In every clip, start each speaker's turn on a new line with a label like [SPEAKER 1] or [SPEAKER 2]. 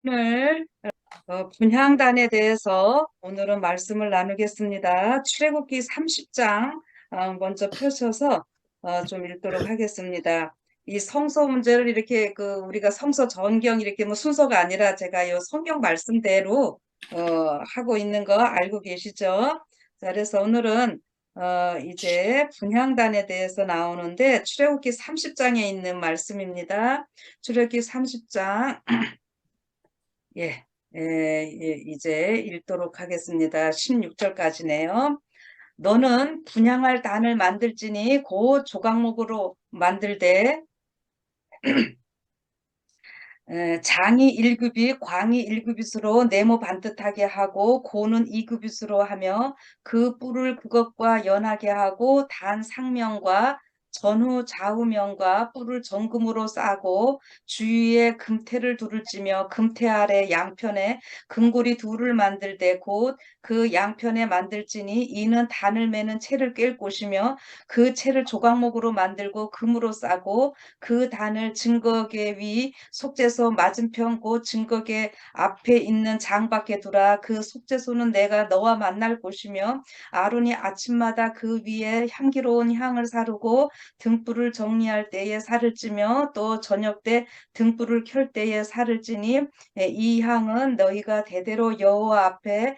[SPEAKER 1] 오늘 분향단에 대해서 오늘은 말씀을 나누겠습니다. 출애굽기 30장 먼저 펼쳐서 좀 읽도록 하겠습니다. 이 성서 문제를 이렇게 우리가 성서 전경 이렇게 뭐 순서가 아니라 제가 이 성경 말씀대로 하고 있는 거 알고 계시죠? 자, 그래서 오늘은 이제 분향단에 대해서 나오는데 출애굽기 30장에 있는 말씀입니다. 출애굽기 30장 예, 이제 읽도록 하겠습니다. 16절까지네요. 너는 분향할 단을 만들지니 곧 조각목으로 만들되 장이 1규빗, 광이 1규빗으로 네모 반듯하게 하고 고는 2규빗으로 하며 그 뿔을 그것과 연하게 하고 단 상면과 전후 좌우면과 뿔을 정금으로 싸고 주위에 금태를 둘을 찌며 금태 아래 양편에 금고리 둘을 만들되 곧 그 양편에 만들지니 이는 단을 매는 채를 꿰을 곳이며 그 채를 조각목으로 만들고 금으로 싸고 그 단을 증거계 위 속죄소 맞은편 곧 증거계 앞에 있는 장밖에 두라. 그 속죄소는 내가 너와 만날 곳이며 아론이 아침마다 그 위에 향기로운 향을 사르고 등불을 정리할 때에 살을 찌며 또 저녁 때 등불을 켤 때에 살을 찌니 이 향은 너희가 대대로 여호와 앞에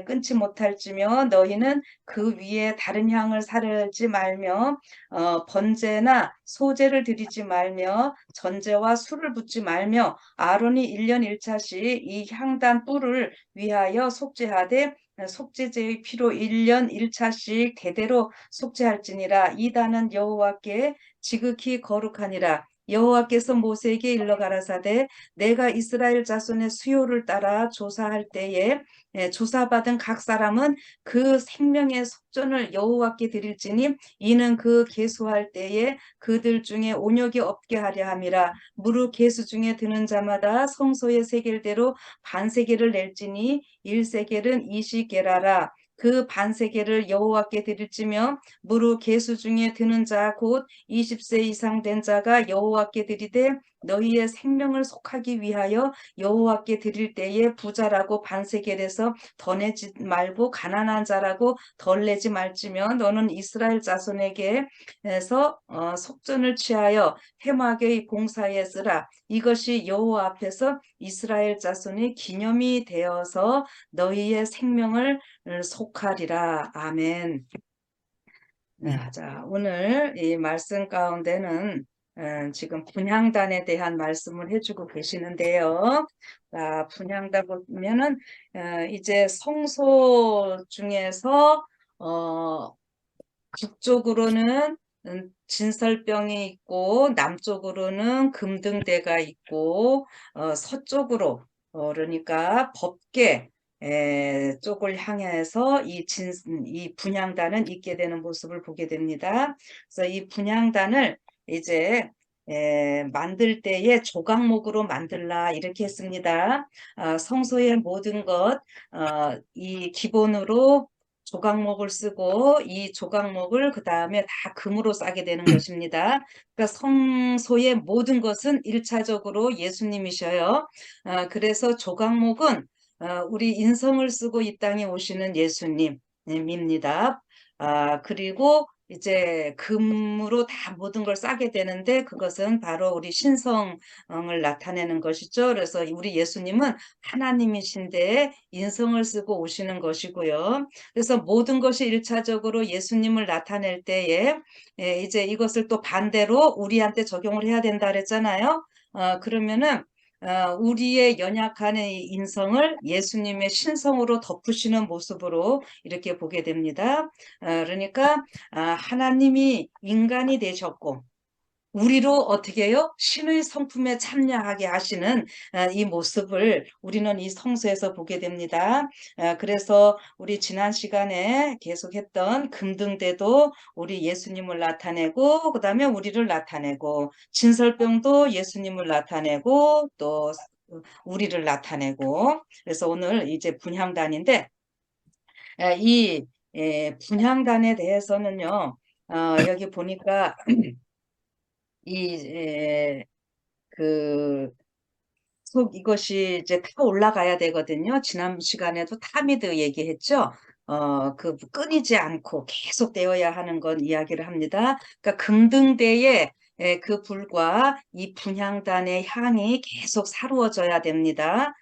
[SPEAKER 1] 끊지 못할지며 너희는 그 위에 다른 향을 사르지 말며 번제나 소제를 드리지 말며 전제와 술을 붓지 말며 아론이 1년 1차씩 이 향단 뿔을 위하여 속죄하되 속죄제의 피로 1년 1차씩 대대로 속죄할지니라. 이 단은 여호와께 지극히 거룩하니라. 여호와께서 모세에게 일러 가라사대 내가 이스라엘 자손의 수요를 따라 조사할 때에 조사받은 각 사람은 그 생명의 속전을 여호와께 드릴지니 이는 그 계수할 때에 그들 중에 온역이 없게 하려 함이라. 무릇 계수 중에 드는 자마다 성소의 세겔대로 반세겔을 낼지니 1세겔은 20게라라. 그 반세겔을 여호와께 드릴지며 무릇 계수 중에 드는 자 곧 20세 이상 된 자가 여호와께 드리되 너희의 생명을 속하기 위하여 여호와께 드릴 때에 부자라고 반세겔에서 더 내지 말고 가난한 자라고 덜 내지 말지며 너는 이스라엘 자손에게서 속전을 취하여 해막의 봉사에 쓰라. 이것이 여호와 앞에서 이스라엘 자손의 기념이 되어서 너희의 생명을 속하리라. 아멘. 자, 오늘 이 말씀 가운데는 지금 분향단에 대한 말씀을 해주고 계시는데요. 분향단 보면은 이제 성소 중에서 북쪽으로는 진설병이 있고 남쪽으로는 금등대가 있고 서쪽으로 그러니까 법계 쪽을 향해서 이 분향단은 있게 되는 모습을 보게 됩니다. 그래서 이 분향단을 이제 만들 때에 조각목으로 만들라 이렇게 했습니다. 성소의 모든 이 기본으로 조각목을 쓰고 이 조각목을 그 다음에 다 금으로 싸게 되는 것입니다. 그러니까 성소의 모든 것은 1차적으로 예수님이셔요. 그래서 조각목은 우리 인성을 쓰고 이 땅에 오시는 예수님입니다. 그리고 이제 금으로 다 모든 걸 싸게 되는데 그것은 바로 우리 신성을 나타내는 것이죠. 그래서 우리 예수님은 하나님이신데 인성을 쓰고 오시는 것이고요. 그래서 모든 것이 1차적으로 예수님을 나타낼 때에 이제 이것을 또 반대로 우리한테 적용을 해야 된다 그랬잖아요. 그러면은 우리의 연약한 이 인성을 예수님의 신성으로 덮으시는 모습으로 이렇게 보게 됩니다. 그러니까 하나님이 인간이 되셨고 우리로 어떻게 해요? 신의 성품에 참여하게 하시는 이 모습을 우리는 이 성서에서 보게 됩니다. 그래서 우리 지난 시간에 계속했던 금등대도 우리 예수님을 나타내고 그 다음에 우리를 나타내고 진설병도 예수님을 나타내고 또 우리를 나타내고 그래서 오늘 이제 분향단인데 이 분향단에 대해서는요. 여기 보니까 이 그 계속 이것이 이제 타 올라가야 되거든요. 지난 시간에도 타미드 얘기했죠. 그 끊이지 않고 계속 되어야 하는 건 이야기를 합니다. 그러니까 금등대에 그 불과 이 분향단의 향이 계속 사루어져야 됩니다.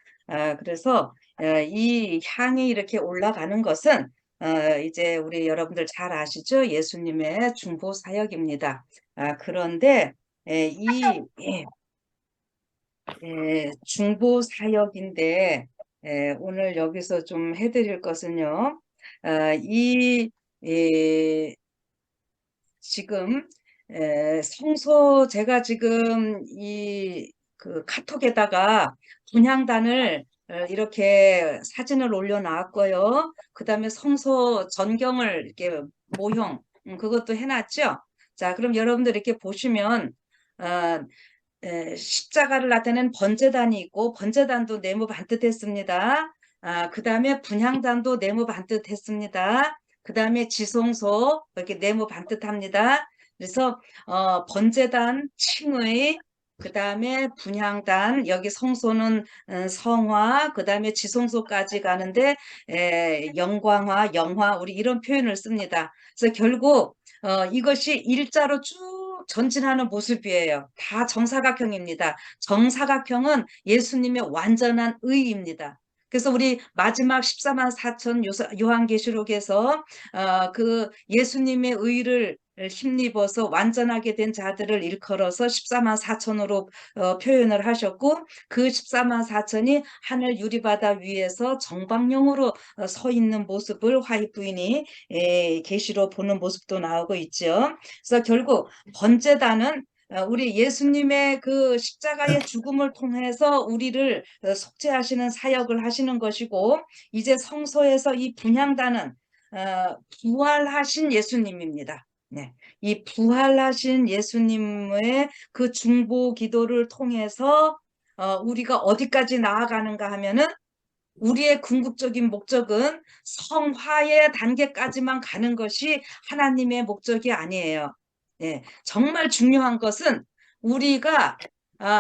[SPEAKER 1] 그래서 이 향이 이렇게 올라가는 것은 이제 우리 여러분들 잘 아시죠? 예수님의 중보 사역입니다. 그런데 중보 사역인데 오늘 여기서 좀 해드릴 것은요. 이 지금 성소 제가 지금 이 그 카톡에다가 분향단을 이렇게 사진을 올려놨고요. 그다음에 성소 전경을 이렇게 모형 그것도 해놨죠. 자, 그럼 여러분들 이렇게 보시면 어, 십자가를 나타낸 번제단이 있고 번제단도 네모 반듯했습니다. 그다음에 분향단도 네모 반듯했습니다. 그다음에 지성소 이렇게 네모 반듯합니다. 그래서 번제단 칭의 그다음에 분향단 여기 성소는 성화 그다음에 지성소까지 가는데 영광화 영화 우리 이런 표현을 씁니다. 그래서 결국 이것이 일자로 쭉 전진하는 모습이에요. 다 정사각형입니다. 정사각형은 예수님의 완전한 의입니다. 그래서 우리 마지막 14만 4천 요한계시록에서 그 예수님의 의를 힘입어서 완전하게 된 자들을 일컬어서 14만 4천으로 표현을 하셨고 그 14만 4천이 하늘 유리바다 위에서 정방령으로 서 있는 모습을 화이트 부인이 계시로 보는 모습도 나오고 있죠. 그래서 결국 번제단은 우리 예수님의 그 십자가의 죽음을 통해서 우리를 속죄하시는 사역을 하시는 것이고 이제 성소에서 이 분향단은 부활하신 예수님입니다. 네. 이 부활하신 예수님의 그 중보 기도를 통해서 우리가 어디까지 나아가는가 하면은 우리의 궁극적인 목적은 성화의 단계까지만 가는 것이 하나님의 목적이 아니에요. 예, 정말 중요한 것은 우리가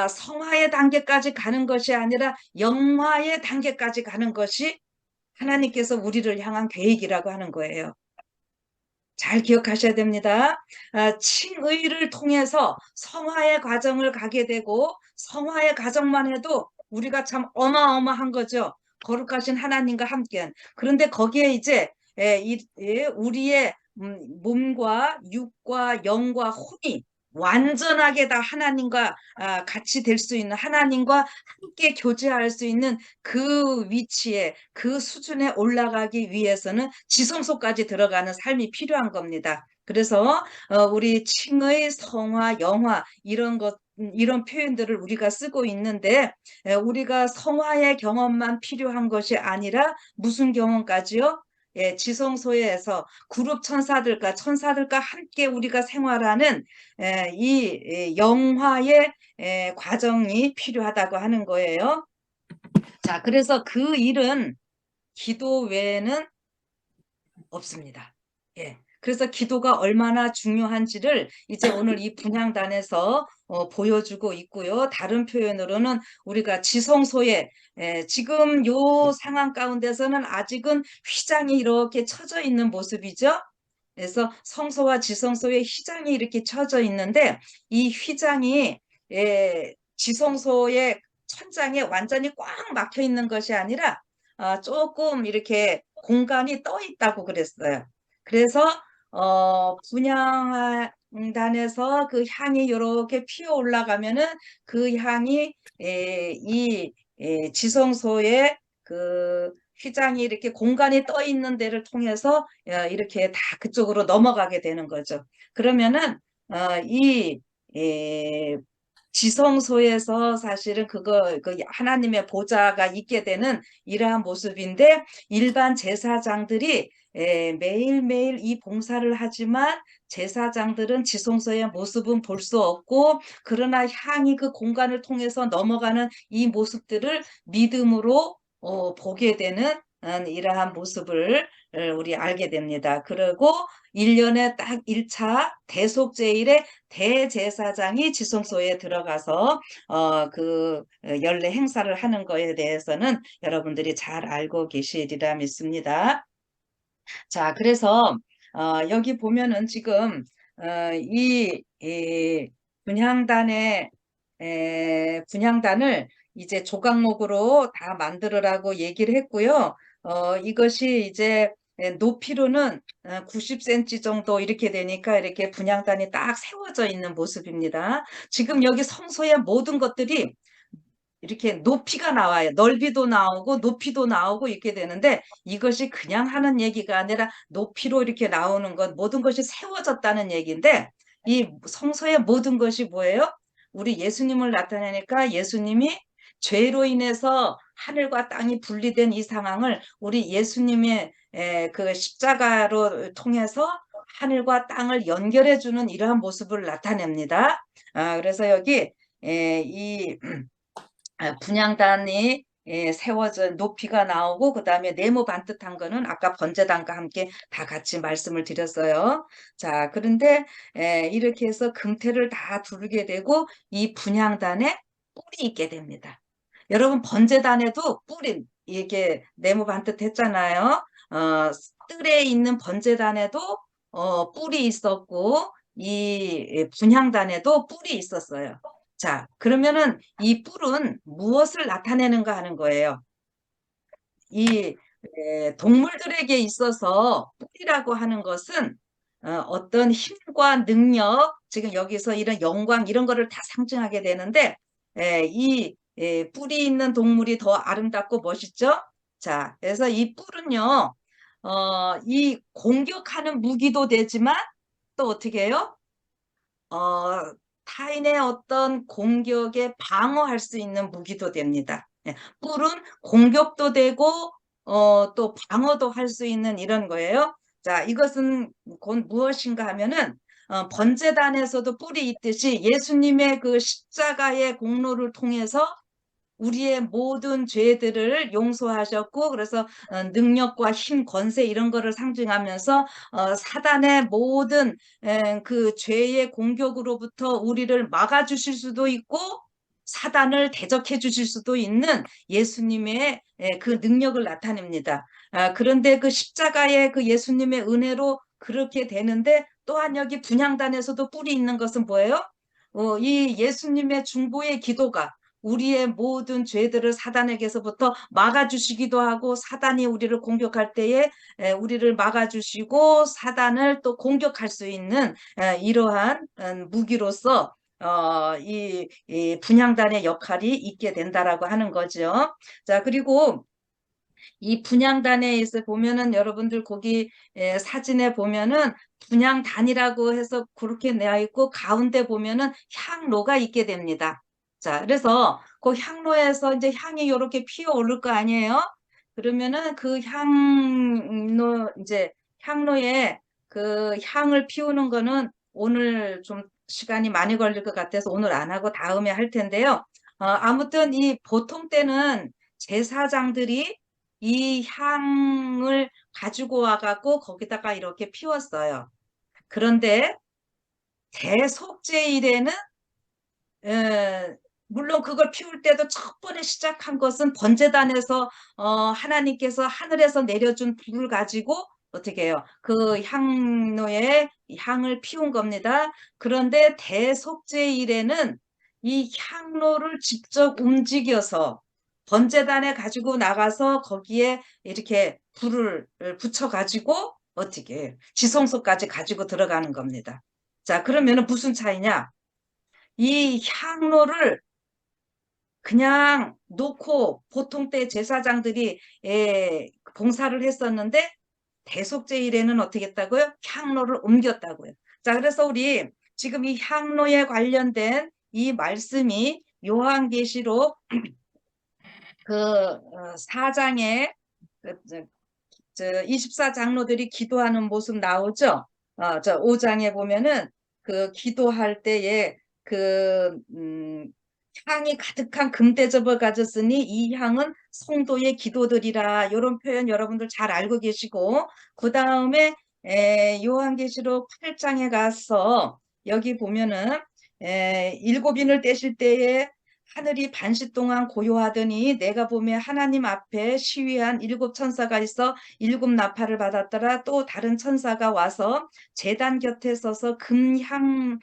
[SPEAKER 1] 성화의 단계까지 가는 것이 아니라 영화의 단계까지 가는 것이 하나님께서 우리를 향한 계획이라고 하는 거예요. 잘 기억하셔야 됩니다. 칭의를 통해서 성화의 과정을 가게 되고 성화의 과정만 해도 우리가 참 어마어마한 거죠. 거룩하신 하나님과 함께한. 그런데 거기에 이제 우리의 몸과 육과 영과 혼이 완전하게 다 하나님과 같이 될 수 있는 하나님과 함께 교제할 수 있는 그 위치에 그 수준에 올라가기 위해서는 지성소까지 들어가는 삶이 필요한 겁니다. 그래서 우리 칭의, 성화, 영화 이런 것 이런 표현들을 우리가 쓰고 있는데 우리가 성화의 경험만 필요한 것이 아니라 무슨 경험까지요? 지성소에서 그룹 천사들과 함께 우리가 생활하는 이 영화의 과정이 필요하다고 하는 거예요. 자, 그래서 그 일은 기도 외에는 없습니다. 예. 그래서 기도가 얼마나 중요한지를 이제 오늘 이 분향단에서 보여주고 있고요. 다른 표현으로는 우리가 지성소에 지금 요 상황 가운데서는 아직은 휘장이 이렇게 쳐져 있는 모습이죠. 그래서 성소와 지성소에 휘장이 이렇게 쳐져 있는데 이 휘장이 지성소의 천장에 완전히 꽉 막혀 있는 것이 아니라 조금 이렇게 공간이 떠 있다고 그랬어요. 그래서 분향단에서 그 향이 이렇게 피어 올라가면은 그 향이 이 지성소의 그 휘장이 이렇게 공간이 떠 있는 데를 통해서 이렇게 다 그쪽으로 넘어가게 되는 거죠. 그러면은 이 지성소에서 사실은 그 하나님의 보좌가 있게 되는 이러한 모습인데 일반 제사장들이 매일매일 이 봉사를 하지만 제사장들은 지성소의 모습은 볼 수 없고 그러나 향이 그 공간을 통해서 넘어가는 이 모습들을 믿음으로 보게 되는 이러한 모습을 우리 알게 됩니다. 그리고 1년에 딱 1차 대속제일에 대제사장이 지성소에 들어가서 연례 행사를 하는 거에 대해서는 여러분들이 잘 알고 계시리라 믿습니다. 자, 그래서 여기 보면은 지금 이 분향단을 이제 조각목으로 다 만들으라고 얘기를 했고요. 이것이 이제 높이로는 90cm 정도 이렇게 되니까 이렇게 분향단이 딱 세워져 있는 모습입니다. 지금 여기 성소의 모든 것들이 이렇게 높이가 나와요. 넓이도 나오고 높이도 나오고 이렇게 되는데 이것이 그냥 하는 얘기가 아니라 높이로 이렇게 나오는 것, 모든 것이 세워졌다는 얘기인데 이 성소의 모든 것이 뭐예요? 우리 예수님을 나타내니까 예수님이 죄로 인해서 하늘과 땅이 분리된 이 상황을 우리 예수님의 그 십자가로 통해서 하늘과 땅을 연결해 주는 이러한 모습을 나타냅니다. 그래서 여기 이 분향단이 세워져 높이가 나오고 그다음에 네모 반듯한 거는 아까 번제단과 함께 다 같이 말씀을 드렸어요. 자, 그런데 이렇게 해서 금태를 다 두르게 되고 이 분향단에 뿔이 있게 됩니다. 여러분 번제단에도 뿔이 이게 네모 반듯했잖아요. 뜰에 있는 번제단에도 뿔이 있었고 이 분향단에도 뿔이 있었어요. 자, 그러면은 이 뿔은 무엇을 나타내는가 하는 거예요. 이 동물들에게 있어서 뿔이라고 하는 것은 어떤 힘과 능력, 지금 여기서 이런 영광 이런 거를 다 상징하게 되는데 이 뿔이 있는 동물이 더 아름답고 멋있죠? 자, 그래서 이 뿔은요, 이 공격하는 무기도 되지만 또 어떻게 해요? 어, 타인의 어떤 공격에 방어할 수 있는 무기도 됩니다. 예, 뿔은 공격도 되고 또 방어도 할 수 있는 이런 거예요. 자, 이것은 곧 무엇인가 하면은 번제단에서도 뿔이 있듯이 예수님의 그 십자가의 공로를 통해서 우리의 모든 죄들을 용서하셨고 그래서 능력과 힘, 권세 이런 거를 상징하면서 사단의 모든 그 죄의 공격으로부터 우리를 막아주실 수도 있고 사단을 대적해 주실 수도 있는 예수님의 그 능력을 나타냅니다. 그런데 그 십자가의 그 예수님의 은혜로 그렇게 되는데 또한 여기 분향단에서도 뿔이 있는 것은 뭐예요? 이 예수님의 중보의 기도가 우리의 모든 죄들을 사단에게서부터 막아주시기도 하고 사단이 우리를 공격할 때에 우리를 막아주시고 사단을 또 공격할 수 있는 이러한 무기로서 이 분향단의 역할이 있게 된다라고 하는 거죠. 자, 그리고 이 분향단에서 보면은 여러분들 거기 사진에 보면은 분향단이라고 해서 그렇게 내어 있고 가운데 보면은 향로가 있게 됩니다. 자, 그래서 그 향로에서 이제 향이 이렇게 피어 오를 거 아니에요? 그러면은 그 향로 이제 향로에 그 향을 피우는 거는 오늘 좀 시간이 많이 걸릴 것 같아서 오늘 안 하고 다음에 할 텐데요. 아무튼 이 보통 때는 제사장들이 이 향을 가지고 와갖고 거기다가 이렇게 피웠어요. 그런데 대속죄일에는 물론 그걸 피울 때도 첫 번에 시작한 것은 번제단에서 하나님께서 하늘에서 내려준 불을 가지고 어떻게 해요? 그 향로에 향을 피운 겁니다. 그런데 대속죄일에는 이 향로를 직접 움직여서 번제단에 가지고 나가서 거기에 이렇게 불을 붙여 가지고 어떻게 해요? 지성소까지 가지고 들어가는 겁니다. 자, 그러면은 무슨 차이냐? 이 향로를 그냥 놓고 보통 때 제사장들이 봉사를 했었는데 대속죄일에는 어떻게 했다고요? 향로를 옮겼다고요. 자, 그래서 우리 지금 이 향로에 관련된 이 말씀이 요한계시록 그 4장에 그, 24장로들이 기도하는 모습 나오죠? 저 5장에 보면은 그 기도할 때에 그 향이 가득한 금대접을 가졌으니 이 향은 성도의 기도들이라. 이런 표현 여러분들 잘 알고 계시고, 그 다음에 요한계시록 8장에 가서 여기 보면은 일곱 인을 떼실 때에 하늘이 반시 동안 고요하더니 내가 보면 하나님 앞에 시위한 일곱 천사가 있어 일곱 나팔을 받았더라. 또 다른 천사가 와서 제단 곁에 서서 금향로를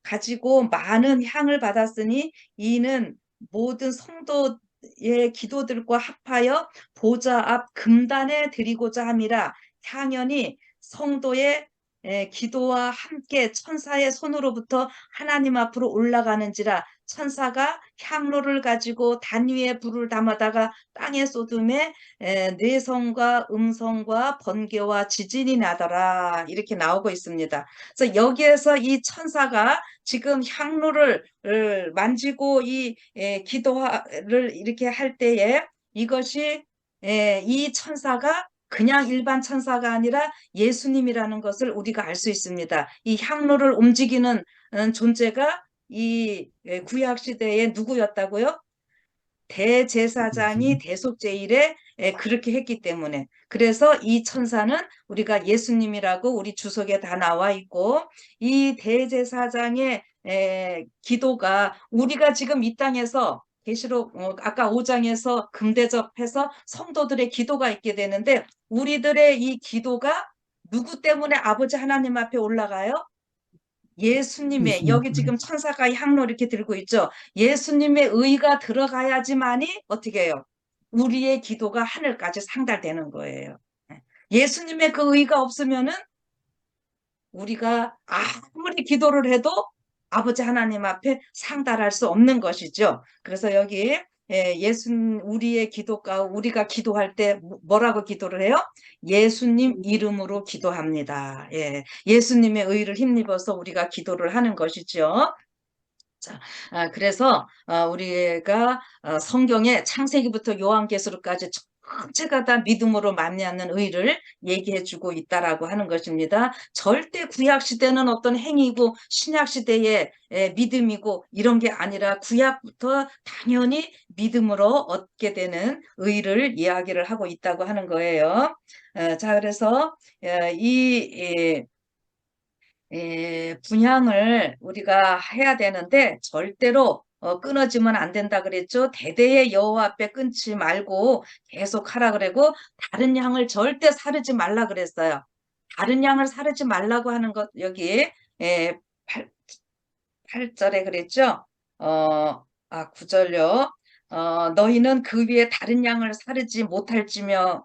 [SPEAKER 1] 가지고 많은 향을 받았으니 이는 모든 성도의 기도들과 합하여 보좌 앞 금단에 드리고자 함이라. 향연이 성도의 기도와 함께 천사의 손으로부터 하나님 앞으로 올라가는지라. 천사가 향로를 가지고 단 위에 불을 담아다가 땅에 쏟음에 뇌성과 음성과 번개와 지진이 나더라. 이렇게 나오고 있습니다. 그래서 여기에서 이 천사가 지금 향로를 만지고 이 기도를 이렇게 할 때에 이것이 이 천사가 그냥 일반 천사가 아니라 예수님이라는 것을 우리가 알 수 있습니다. 이 향로를 움직이는 존재가 이 구약 시대에 누구였다고요? 대제사장이
[SPEAKER 2] 예수님?
[SPEAKER 1] 대속제일에 그렇게 했기 때문에. 그래서 이 천사는 우리가 예수님이라고 우리 주석에 다 나와 있고, 이 대제사장의 기도가 우리가 지금 이 땅에서 계시록 아까 5장에서 금대접해서 성도들의 기도가 있게 되는데, 우리들의 이 기도가 누구 때문에 아버지 하나님 앞에 올라가요? 예수님의,
[SPEAKER 2] 예수님
[SPEAKER 1] 여기
[SPEAKER 2] 때문에.
[SPEAKER 1] 지금 천사가 향로 이렇게 들고 있죠. 예수님의 의가 들어가야지만이 어떻게 해요? 우리의 기도가 하늘까지 상달되는 거예요. 예수님의 그 의가 없으면은 우리가 아무리 기도를 해도 아버지 하나님 앞에 상달할 수 없는 것이죠. 그래서 여기 우리의 기도가 우리가 기도할 때 뭐라고 기도를 해요? 예수님 이름으로 기도합니다. 예수님의 의를 힘입어서 우리가 기도를 하는 것이죠. 자, 그래서 우리가 성경에 창세기부터 요한계시록까지 전체가 다 믿음으로 말미암는 의를 얘기해주고 있다라고 하는 것입니다. 절대 구약 시대는 어떤 행위고 신약 시대의 믿음이고 이런 게 아니라 구약부터 당연히 믿음으로 얻게 되는 의를 이야기를 하고 있다고 하는 거예요. 자, 그래서 분향을 우리가 해야 되는데 절대로 끊어지면 안 된다 그랬죠. 대대의 여호와 앞에 끊지 말고 계속 하라 그러고, 다른 양을 절대 사르지 말라 그랬어요. 다른 양을 사르지 말라고 하는 것 여기 에, 8, 절에 그랬죠. 9절요. 너희는 그 위에 다른 양을 사르지 못할지며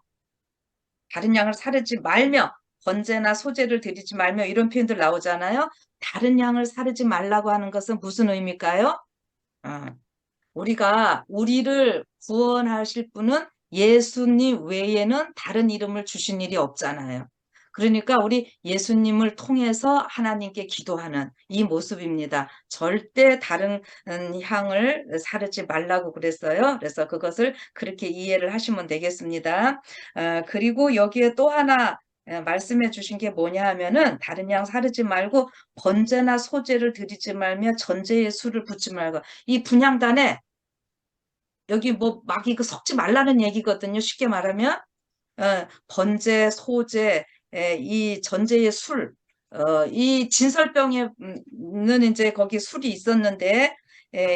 [SPEAKER 1] 다른 양을 사르지 말며 번제나 소제를 드리지 말며 이런 표현들 나오잖아요. 다른 양을 사르지 말라고 하는 것은 무슨 의미일까요? 어, 우리를 구원하실 분은 예수님 외에는 다른 이름을 주신 일이 없잖아요. 그러니까 우리 예수님을 통해서 하나님께 기도하는 이 모습입니다. 절대 다른 향을 사르지 말라고 그랬어요. 그래서 그것을 그렇게 이해를 하시면 되겠습니다. 그리고 여기에 또 하나 말씀해 주신 게 뭐냐 하면은 다른 양 사르지 말고 번제나 소제를 드리지 말며 전제의 술을 붓지 말고, 이 분향단에 여기 뭐 막 이거 섞지 말라는 얘기거든요. 쉽게 말하면 번제, 소제, 이 전제의 술, 이 진설병에는 이제 거기 술이 있었는데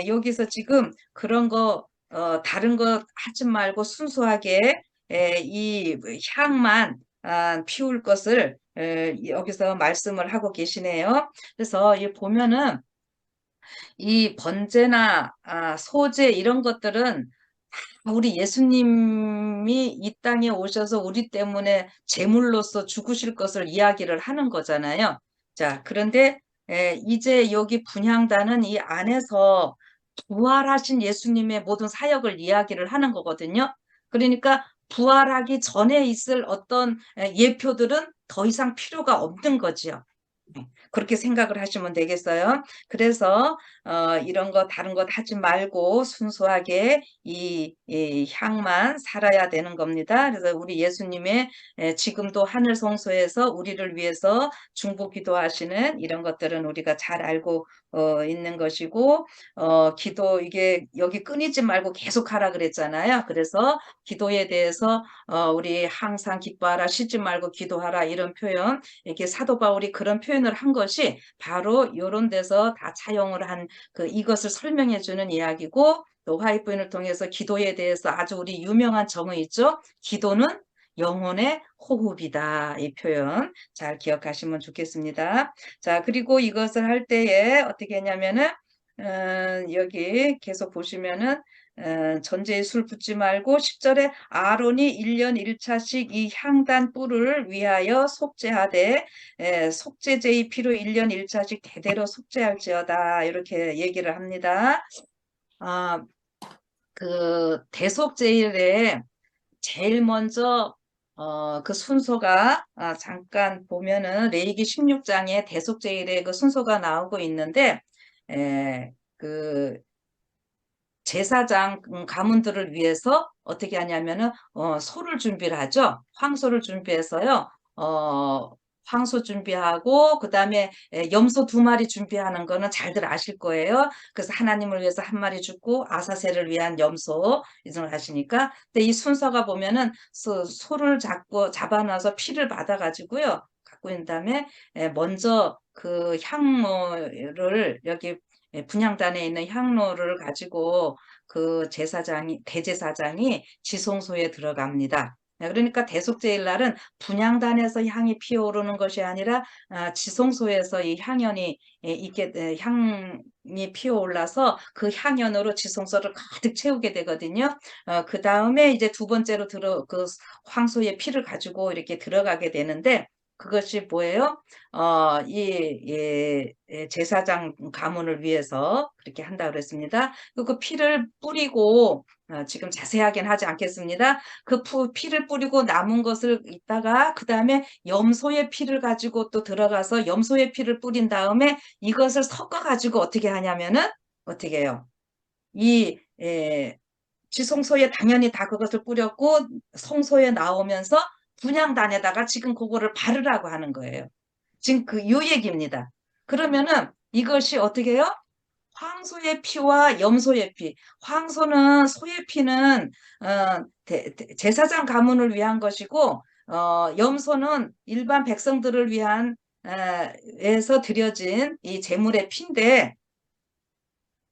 [SPEAKER 1] 여기서 지금 그런 거 다른 거 하지 말고 순수하게 이 향만 피울 것을 여기서 말씀을 하고 계시네요. 그래서 이 보면은 이 번제나 소제 이런 것들은 우리 예수님이 이 땅에 오셔서 우리 때문에 제물로서 죽으실 것을 이야기를 하는 거잖아요. 자, 그런데 이제 여기 분향단은 이 안에서 부활하신 예수님의 모든 사역을 이야기를 하는 거거든요. 그러니까 부활하기 전에 있을 어떤 예표들은 더 이상 필요가 없는 거지요. 그렇게 생각을 하시면 되겠어요. 그래서 이런 거 다른 거 하지 말고 순수하게 이 향만 살아야 되는 겁니다. 그래서 우리 예수님의 지금도 하늘 성소에서 우리를 위해서 중보 기도하시는 이런 것들은 우리가 잘 알고 있는 것이고, 기도 이게 여기 끊이지 말고 계속 하라 그랬잖아요. 그래서 기도에 대해서 우리 항상 기뻐하라, 쉬지 말고 기도하라, 이런 표현, 이렇게 사도 바울이 그런 표현을 한 것이 바로 이런 데서 다 차용을 한 이것을 설명해 주는 이야기고, 또 화이트인을 통해서 기도에 대해서 아주 우리 유명한 정의 있죠. 기도는 영혼의 호흡이다. 이 표현 잘 기억하시면 좋겠습니다. 자, 그리고 이것을 할 때에 어떻게 했냐면은 여기 계속 보시면은 전제에 술 붓지 말고 10절에 아론이 1년 1차씩 이 향단 뿔을 위하여 속죄하되 속죄제의 피로 1년 1차씩 대대로 속죄할지어다, 이렇게 얘기를 합니다. 아, 그 대속제일에 제일 먼저 그 순서가 잠깐 보면은 레위기 16장에 대속제일의 그 순서가 나오고 있는데, 그 제사장 가문들을 위해서 어떻게 하냐면은 소를 준비를 하죠. 황소를 준비해서요. 어, 황소 준비하고 그다음에 염소 2마리 준비하는 거는 잘들 아실 거예요. 그래서 하나님을 위해서 1마리 죽고 아사셀을 위한 염소 이걸 하시니까. 근데 이 순서가 보면은 소를 잡아놔서 피를 받아가지고요. 갖고 있는 다음에 먼저 그 향로를 여기 분향단에 있는 향로를 가지고 그 대제사장이 지성소에 들어갑니다. 그러니까 대속제일 날은 분향단에서 향이 피어오르는 것이 아니라 지성소에서 이 향연이 있게 향이 피어올라서 그 향연으로 지성소를 가득 채우게 되거든요. 그 다음에 이제 2번째로 그 황소의 피를 가지고 이렇게 들어가게 되는데, 그것이 뭐예요? 제사장 가문을 위해서 그렇게 한다 그랬습니다. 그 피를 뿌리고, 지금 자세하게는 하지 않겠습니다. 그 피를 뿌리고 남은 것을 있다가 그 다음에 염소의 피를 가지고 또 들어가서 염소의 피를 뿌린 다음에 이것을 섞어 가지고 어떻게 하냐면은 어떻게 해요? 이 지성소에 당연히 다 그것을 뿌렸고 성소에 나오면서 분향단에다가 지금 그거를 바르라고 하는 거예요. 지금 요 얘기입니다. 그러면은 이것이 어떻게 해요? 황소의 피와 염소의 피. 황소는 소의 피는 제사장 가문을 위한 것이고, 염소는 일반 백성들을 위한 에서 드려진 이 제물의 피인데,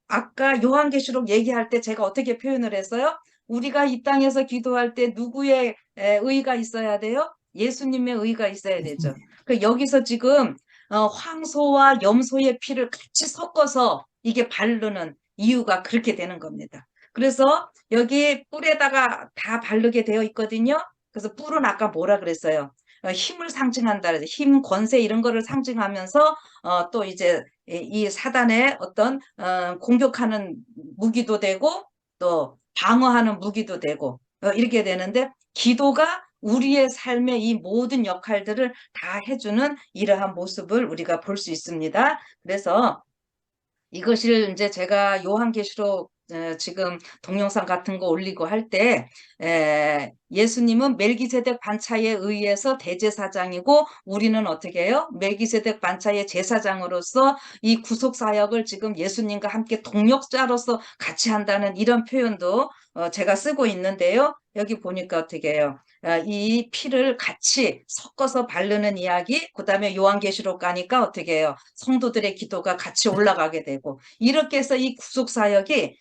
[SPEAKER 1] 아까 요한계시록 얘기할 때 제가 어떻게 표현을 했어요? 우리가 이 땅에서 기도할 때 누구의 의가 있어야 돼요? 예수님의 의가 있어야 되죠. 그 여기서 지금 황소와 염소의 피를 같이 섞어서 이게 바르는 이유가 그렇게 되는 겁니다. 그래서 여기 뿔에다가 다 바르게 되어 있거든요. 그래서 뿔은 아까 뭐라 그랬어요? 힘을 상징한다 그래서 힘, 권세 이런 거를 상징하면서 또 이제 이 사단의 어떤 공격하는 무기도 되고 또 방어하는 무기도 되고 이렇게 되는데, 기도가 우리의 삶의 이 모든 역할들을 다 해주는 이러한 모습을 우리가 볼 수 있습니다. 그래서 이것을 이제 제가 요한계시록 지금 동영상 같은 거 올리고 할 때 예수님은 멜기세덱 반차에 의해서 대제사장이고 우리는 어떻게 해요? 멜기세덱 반차의 제사장으로서 이 구속 사역을 지금 예수님과 함께 동역자로서 같이 한다는 이런 표현도 제가 쓰고 있는데요. 여기 보니까 어떻게 해요? 이 피를 같이 섞어서 바르는 이야기, 그 다음에 요한계시록 가니까 어떻게 해요? 성도들의 기도가 같이 올라가게 되고, 이렇게 해서 이 구속사역이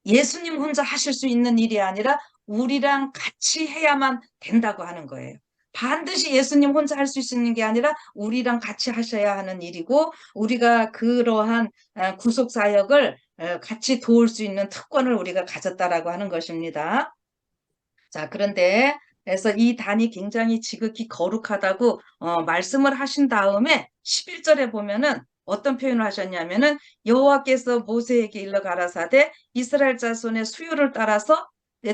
[SPEAKER 1] 예수님 혼자 하실 수 있는 일이 아니라 우리랑 같이 해야만 된다고 하는 거예요. 반드시 예수님 혼자 할 수 있는 게 아니라 우리랑 같이 하셔야 하는 일이고, 우리가 그러한 구속사역을 같이 도울 수 있는 특권을 우리가 가졌다라고 하는 것입니다. 자, 그런데 그래서 이 단이 굉장히 지극히 거룩하다고 말씀을 하신 다음에 11절에 보면은 어떤 표현을 하셨냐면은 여호와께서 모세에게 일러 가라사대 이스라엘 자손의 수요를 따라서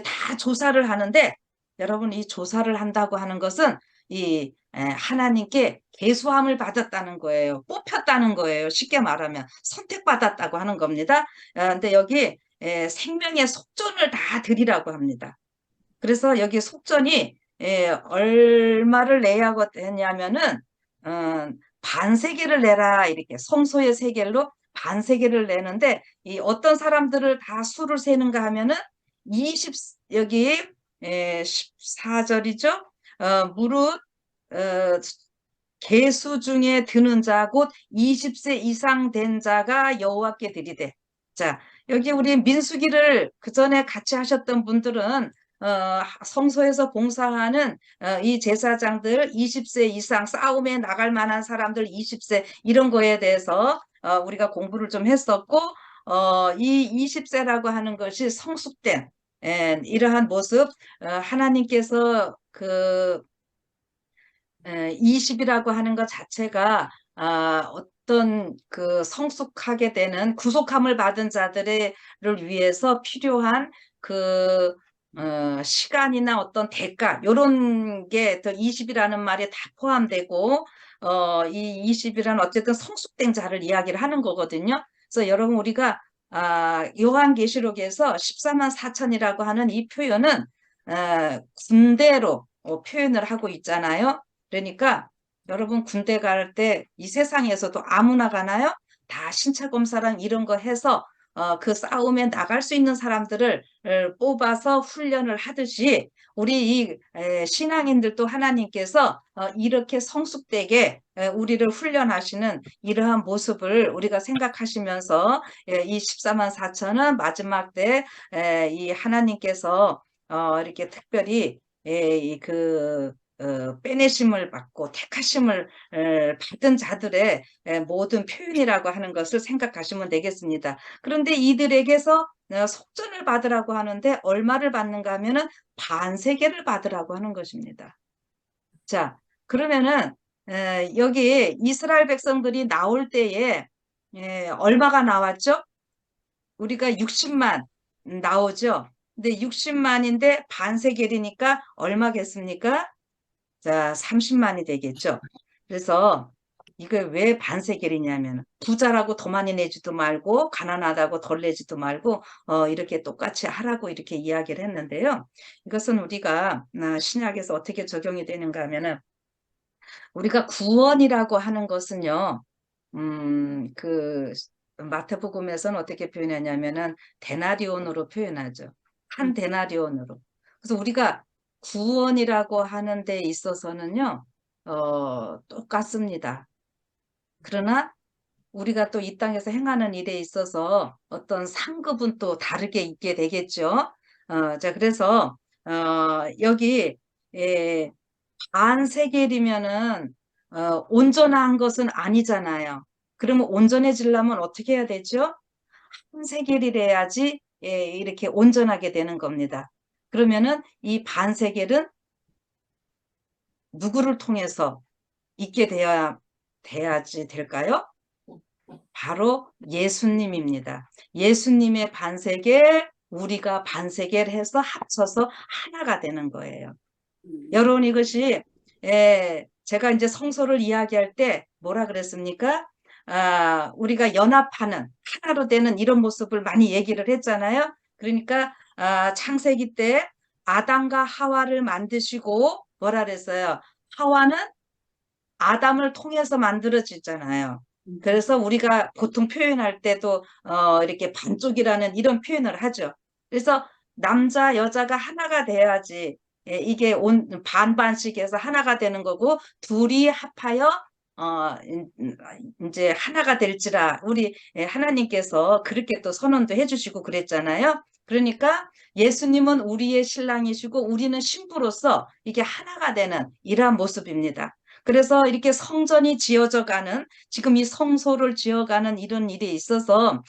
[SPEAKER 1] 다 조사를 하는데, 여러분 이 조사를 한다고 하는 것은 이 하나님께 계수함을 받았다는 거예요. 뽑혔다는 거예요. 쉽게 말하면 선택받았다고 하는 겁니다. 근데 여기 생명의 속전을 다 드리라고 합니다. 그래서 여기 속전이 얼마를 내야 되냐면은 어, 반세계를 내라, 이렇게 성소의 세겔로 반세계를 내는데, 이 어떤 사람들을 다 수를 세는가 하면은 20, 여기 14절이죠. 무릇 어, 계수 중에 드는 자 곧 20세 이상 된 자가 여호와께 드리되. 자, 여기 우리 민수기를 그 전에 같이 하셨던 분들은 성소에서 봉사하는 이 제사장들 20세 이상 싸움에 나갈 만한 사람들 20세 이런 거에 대해서 우리가 공부를 좀 했었고, 이 20세라고 하는 것이 성숙된 이러한 모습, 하나님께서 그 20이라고 하는 것 자체가 어떤 그 성숙하게 되는 구속함을 받은 자들을 위해서 필요한 그 시간이나 어떤 대가, 요런 게 더 20이라는 말에 다 포함되고, 이 20이라는 어쨌든 성숙된 자를 이야기를 하는 거거든요. 그래서 여러분, 우리가 요한계시록에서 14만 4천이라고 하는 이 표현은 군대로 표현을 하고 있잖아요. 그러니까 여러분, 군대 갈 때 이 세상에서도 아무나 가나요? 다 신체 검사랑 이런 거 해서 그 싸움에 나갈 수 있는 사람들을 뽑아서 훈련을 하듯이, 우리 이 신앙인들도 하나님께서 이렇게 성숙되게 우리를 훈련하시는 이러한 모습을 우리가 생각하시면서, 이 14만 4천은 마지막 때 이 하나님께서 이렇게 특별히 그 빼내심을 받고 택하심을 받은 자들의 모든 표현이라고 하는 것을 생각하시면 되겠습니다. 그런데 이들에게서 속전을 받으라고 하는데 얼마를 받는가 하면은 반세계를 받으라고 하는 것입니다. 자, 그러면은 여기 이스라엘 백성들이 나올 때에 얼마가 나왔죠? 우리가 60만 나오죠. 근데 60만인데 반세겔이니까 얼마겠습니까? 자, 30만이 되겠죠. 그래서 이게 왜 반세겔이냐면, 부자라고 더 많이 내지도 말고 가난하다고 덜 내지도 말고 이렇게 똑같이 하라고 이렇게 이야기를 했는데요. 이것은 우리가 신약에서 어떻게 적용이 되는가 하면은, 우리가 구원이라고 하는 것은요, 그 마태복음에서는 어떻게 표현하냐면은 데나리온으로 표현하죠. 한 데나리온으로. 그래서 우리가 구원이라고 하는 데 있어서는요, 똑같습니다. 그러나 우리가 또 이 땅에서 행하는 일에 있어서 어떤 상급은 또 다르게 있게 되겠죠. 자, 그래서 여기 예, 반세겔이면은 온전한 것은 아니잖아요. 그러면 온전해지려면 어떻게 해야 되죠? 한 세겔이래야지 이렇게 온전하게 되는 겁니다. 그러면은 이 반세겔은 누구를 통해서 있게 돼야지 될까요? 바로 예수님입니다. 예수님의 반세겔, 우리가 반세겔 해서 합쳐서 하나가 되는 거예요. 여러분, 이것이 제가 이제 성소를 이야기할 때 뭐라 그랬습니까? 우리가 연합하는 하나로 되는 이런 모습을 많이 얘기를 했잖아요. 그러니까 창세기 때 아담과 하와를 만드시고 뭐라 그랬어요? 하와는 아담을 통해서 만들어지잖아요. 그래서 우리가 보통 표현할 때도 이렇게 반쪽이라는 이런 표현을 하죠. 그래서 남자 여자가 하나가 돼야지 이게 반반씩 해서 하나가 되는 거고, 둘이 합하여 이제 하나가 될지라 우리 하나님께서 그렇게 또 선언도 해주시고 그랬잖아요. 그러니까 예수님은 우리의 신랑이시고 우리는 신부로서 이게 하나가 되는 이러한 모습입니다. 그래서 이렇게 성전이 지어져 가는, 지금 이 성소를 지어가는 이런 일이 있어서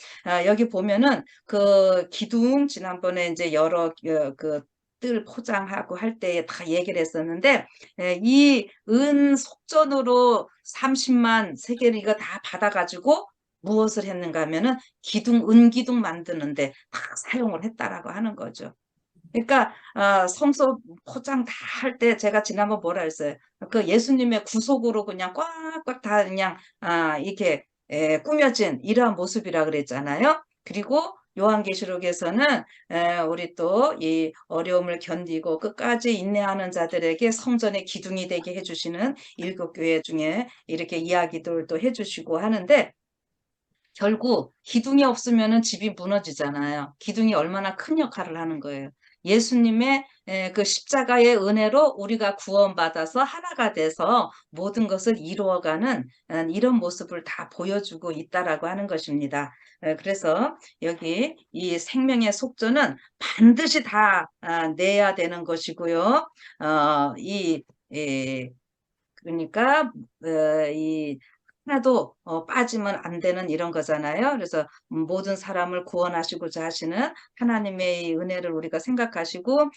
[SPEAKER 1] 여기 보면은 그 기둥, 지난번에 이제 여러 그 뜰 포장하고 할 때 다 얘기를 했었는데, 이 은 속전으로 30만 세계를 이거 다 받아가지고 무엇을 했는가 하면은 기둥, 은기둥 만드는데 다 사용을 했다라고 하는 거죠. 그러니까 성서 포장 다 할 때 제가 지난번 뭐라 했어요? 그 예수님의 구속으로 그냥 꽉꽉 다 그냥 이렇게 꾸며진 이러한 모습이라 그랬잖아요. 그리고 요한계시록에서는 우리 또 이 어려움을 견디고 끝까지 인내하는 자들에게 성전의 기둥이 되게 해주시는 일곱 교회 중에 이렇게 이야기들 또 해주시고 하는데, 결국 기둥이 없으면은 집이 무너지잖아요. 기둥이 얼마나 큰 역할을 하는 거예요. 예수님의 그 십자가의 은혜로 우리가 구원받아서 하나가 돼서 모든 것을 이루어가는 이런 모습을 다 보여주고 있다라고 하는 것입니다. 그래서 여기 이 생명의 속전은 반드시 다 내야 되는 것이고요. 이 그러니까 이 하나도 빠지면 안 되는 이런 거잖아요. 그래서 모든 사람을 구원하시고자 하시는 하나님의 이 은혜를 우리가 생각하시고,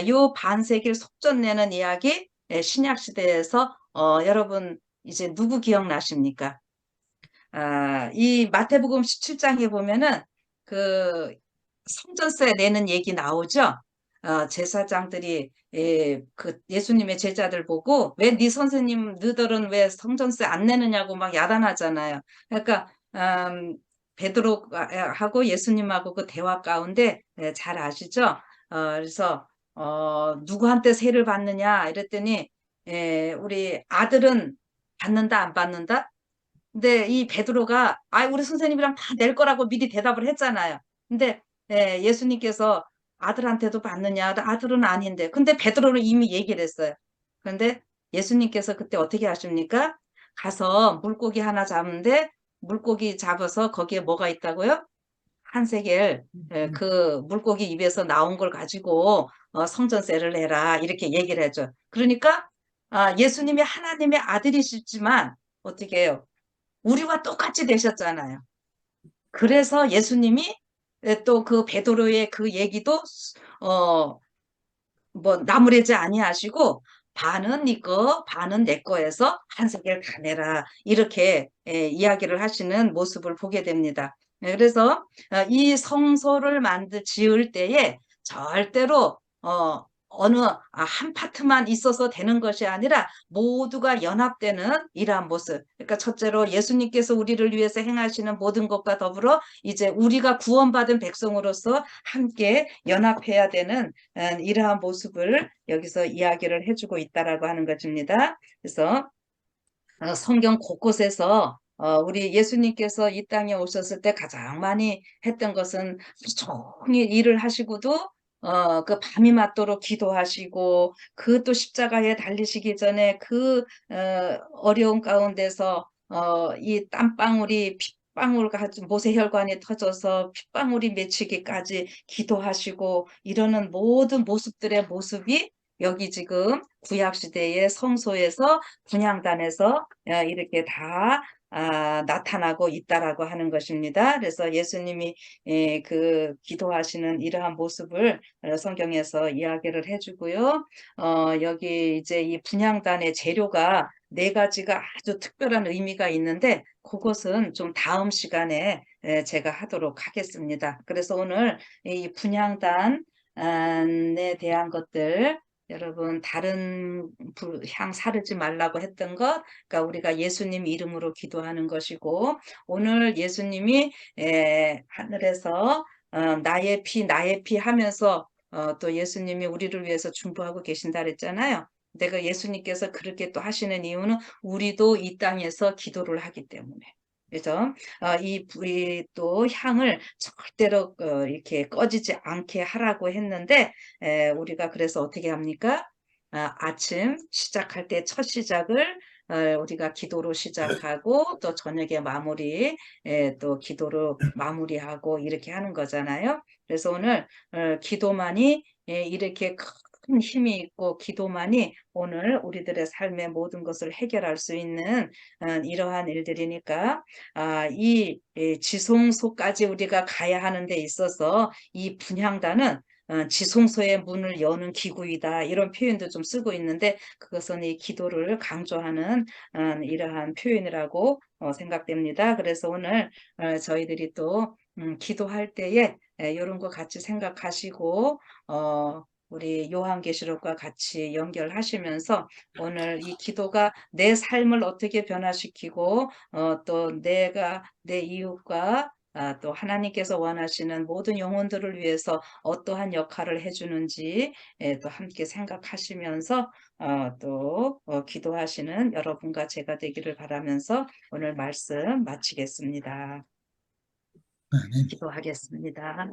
[SPEAKER 1] 요 반세기를 속전내는 이야기, 신약 시대에서 여러분 이제 누구 기억나십니까? 이 마태복음 17장에 보면은 그 성전세 내는 얘기 나오죠. 제사장들이 그 예수님의 제자들 보고 왜 네 선생님 너희들은 왜 성전세 안 내느냐고 막 야단하잖아요. 그러니까 베드로하고 예수님하고 그 대화 가운데 잘 아시죠? 그래서 누구한테 세를 받느냐 이랬더니 우리 아들은 받는다 안 받는다? 근데 이 베드로가 우리 선생님이랑 다 낼 거라고 미리 대답을 했잖아요. 근데 예수님께서 아들한테도 받느냐? 아들은 아닌데. 근데 베드로는 이미 얘기를 했어요. 그런데 예수님께서 그때 어떻게 하십니까? 가서 물고기 하나 잡는데 물고기 잡아서 거기에 뭐가 있다고요? 한세겔, 그 물고기 입에서 나온 걸 가지고 성전세를 내라 이렇게 얘기를 해줘. 그러니까 예수님이 하나님의 아들이시지만 어떻게 해요? 우리와 똑같이 되셨잖아요. 그래서 예수님이 또 그 베드로의 그 얘기도 어, 뭐 나무래지 아니하시고 반은 네 거, 반은 내 거에서 한 세겔 다 내라 이렇게 이야기를 하시는 모습을 보게 됩니다. 그래서 이 성소를 지을 때에 절대로 어느 한 파트만 있어서 되는 것이 아니라 모두가 연합되는 이러한 모습. 그러니까 첫째로 예수님께서 우리를 위해서 행하시는 모든 것과 더불어 이제 우리가 구원받은 백성으로서 함께 연합해야 되는 이러한 모습을 여기서 이야기를 해주고 있다라고 하는 것입니다. 그래서 성경 곳곳에서 우리 예수님께서 이 땅에 오셨을 때 가장 많이 했던 것은 종일 일을 하시고도 그 밤이 맞도록 기도하시고 그 또 십자가에 달리시기 전에 그 어려운 가운데서 이 땀방울이 핏방울 같은 모세혈관이 터져서 핏방울이 맺히기까지 기도하시고 이러는 모든 모습들의 모습이 여기 지금 구약 시대의 성소에서 분향단에서 이렇게 다 나타나고 있다라고 하는 것입니다. 그래서 예수님이 그 기도하시는 이러한 모습을 성경에서 이야기를 해주고요. 여기 이제 이 분향단의 재료가 네 가지가 아주 특별한 의미가 있는데 그것은 좀 다음 시간에 제가 하도록 하겠습니다. 그래서 오늘 이 분향단에 대한 것들 여러분 다른 향 사르지 말라고 했던 것, 그러니까 우리가 예수님 이름으로 기도하는 것이고 오늘 예수님이 하늘에서 나의 피 하면서 또 예수님이 우리를 위해서 중보하고 계신다 그랬잖아요. 내가 예수님께서 그렇게 또 하시는 이유는 우리도 이 땅에서 기도를 하기 때문에. 그래서 이 또 향을 절대로 이렇게 꺼지지 않게 하라고 했는데 우리가 그래서 어떻게 합니까? 아침 시작할 때 첫 시작을 우리가 기도로 시작하고 또 저녁에 마무리 또 기도로 마무리하고 이렇게 하는 거잖아요. 그래서 오늘 기도만이 이렇게 큰 힘이 있고 기도만이 오늘 우리들의 삶의 모든 것을 해결할 수 있는 이러한 일들이니까 이 지성소까지 우리가 가야 하는 데 있어서 이 분향단은 지성소의 문을 여는 기구이다 이런 표현도 좀 쓰고 있는데 그것은 이 기도를 강조하는 이러한 표현이라고 생각됩니다. 그래서 오늘 저희들이 또 기도할 때에 요런 거 같이 생각하시고 우리 요한계시록과 같이 연결하시면서 오늘 이 기도가 내 삶을 어떻게 변화시키고 또 내가 내 이웃과 또 하나님께서 원하시는 모든 영혼들을 위해서 어떠한 역할을 해주는지 또 함께 생각하시면서 또 기도하시는 여러분과 제가 되기를 바라면서 오늘 말씀 마치겠습니다.
[SPEAKER 2] 아멘.
[SPEAKER 1] 기도하겠습니다.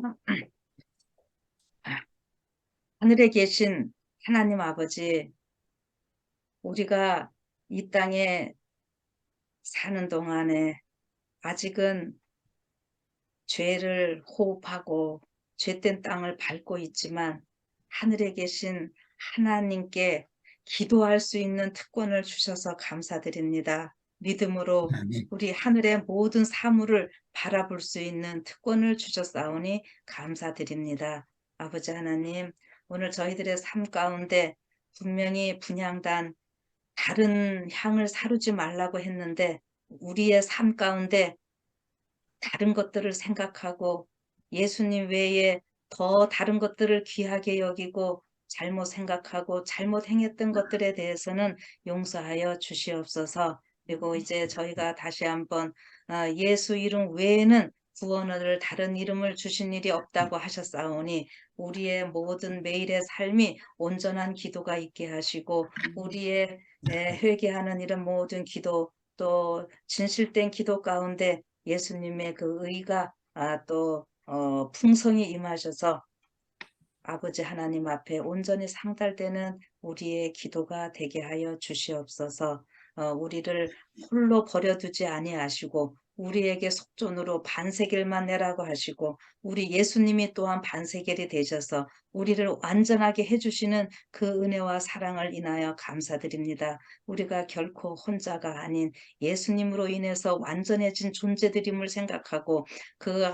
[SPEAKER 1] 하늘에 계신 하나님 아버지, 우리가 이 땅에 사는 동안에 아직은 죄를 호흡하고 죄된 땅을 밟고 있지만 하늘에 계신 하나님께 기도할 수 있는 특권을 주셔서 감사드립니다. 믿음으로
[SPEAKER 2] 아멘.
[SPEAKER 1] 우리 하늘의 모든 사물을 바라볼 수 있는 특권을 주셨사오니 감사드립니다. 아버지 하나님, 오늘 저희들의 삶 가운데 분명히 분향단 다른 향을 사르지 말라고 했는데 우리의 삶 가운데 다른 것들을 생각하고 예수님 외에 더 다른 것들을 귀하게 여기고 잘못 생각하고 잘못 행했던 것들에 대해서는 용서하여 주시옵소서. 그리고 이제 저희가 다시 한번 예수 이름 외에는 구원을 다른 이름을 주신 일이 없다고 하셨사오니 우리의 모든 매일의 삶이 온전한 기도가 있게 하시고 우리의 회개하는 이런 모든 기도 또 진실된 기도 가운데 예수님의 그 의가 또 풍성히 임하셔서 아버지 하나님 앞에 온전히 상달되는 우리의 기도가 되게 하여 주시옵소서. 우리를 홀로 버려두지 아니하시고 우리에게 속전으로 반세겔만 내라고 하시고 우리 예수님이 또한 반세겔이 되셔서 우리를 완전하게 해주시는 그 은혜와 사랑을 인하여 감사드립니다. 우리가 결코 혼자가 아닌 예수님으로 인해서 완전해진 존재들임을 생각하고 그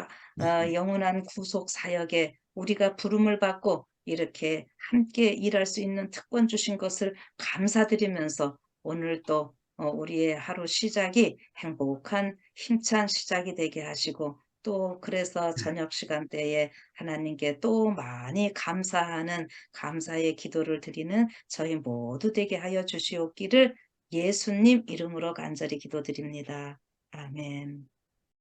[SPEAKER 1] 영원한 구속 사역에 우리가 부름을 받고 이렇게 함께 일할 수 있는 특권 주신 것을 감사드리면서 오늘 또 우리의 하루 시작이 행복한 힘찬 시작이 되게 하시고 또 그래서 저녁 시간대에 하나님께 또 많이 감사하는 감사의 기도를 드리는 저희 모두 되게 하여 주시옵기를 예수님 이름으로 간절히 기도드립니다. 아멘.